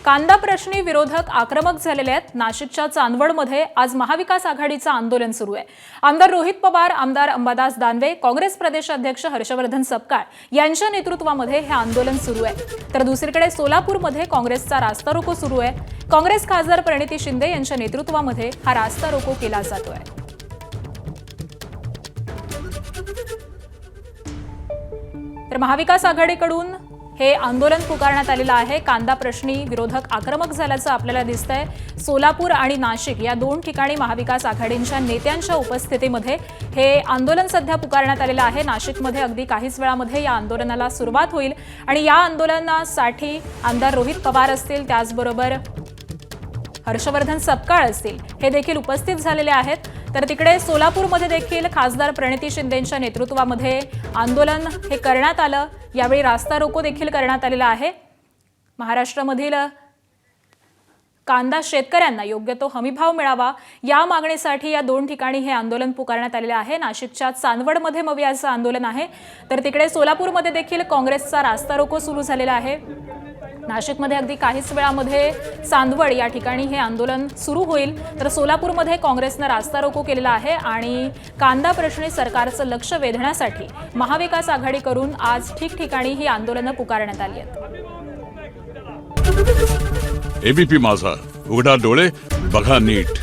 कांदा प्रश्नी विरोधक आक्रमक झालेले आहेत। नाशिकच्या चांदवडमध्ये आज महाविकास आघाडीचं आंदोलन सुरू आहे। आमदार रोहित पवार, आमदार अंबादास दानवे, काँग्रेस प्रदेशाध्यक्ष हर्षवर्धन सपकाळ यांच्या नेतृत्वामध्ये हे आंदोलन सुरू आहे। तर दुसरीकडे सोलापूरमध्ये काँग्रेसचा रास्ता रोको सुरू आहे। काँग्रेस खासदार प्रणिती शिंदे यांच्या नेतृत्वामध्ये हा रास्ता रोको केला जातोय। तर महाविकास आघाडीकडून हे आंदोलन पुकारण्यात आलेलं आहे। कांदा प्रश्नी विरोधक आक्रमक झाल्याचं आपल्याला दिसतंय। सोलापूर आणि नाशिक या दोन ठिकाणी महाविकास आघाडीच्या नेत्यांच्या उपस्थितीमध्ये हे आंदोलन सध्या पुकारण्यात आलेलं आहे। नाशिकमध्ये अगदी काहीच वेळामध्ये या आंदोलनाला सुरुवात होईल आणि या आंदोलनासाठी आमदार रोहित पवार असतील, त्याचबरोबर हर्षवर्धन सपकाळ असतील, हे देखील उपस्थित झालेले आहेत। तर तिकडे सोलापूरमध्ये देखील खासदार प्रणिती शिंदेंच्या नेतृत्वामध्ये आंदोलन हे करण्यात आलं। यावेळी रास्ता रोको देखील करण्यात आलेला आहे। महाराष्ट्रामधील कांदा शेतकऱ्यांना योग्य तो हमीभाव मिळावा या मागणीसाठी या दोन ठिकाणी हे आंदोलन पुकारण्यात आलेले आहे। नाशिकच्या चांदवडमध्ये मवियाचं आंदोलन आहे, तर तिकडे सोलापूरमध्ये देखील काँग्रेसचा रास्ता रोको सुरू झालेला आहे। नाशिकमध्ये अगदी काहीच वेळामध्ये चांदवड या ठिकाणी हे आंदोलन सुरू होईल। तर सोलापूरमध्ये काँग्रेसनं रास्ता रोको केलेला आहे आणि कांदा प्रश्नी सरकारचं लक्ष वेधण्यासाठी महाविकास आघाडी करून आज ठिकठिकाणी ही आंदोलनं पुकारण्यात आली आहेत। एबीपी माझा, उघडा डोळे बघा नीट।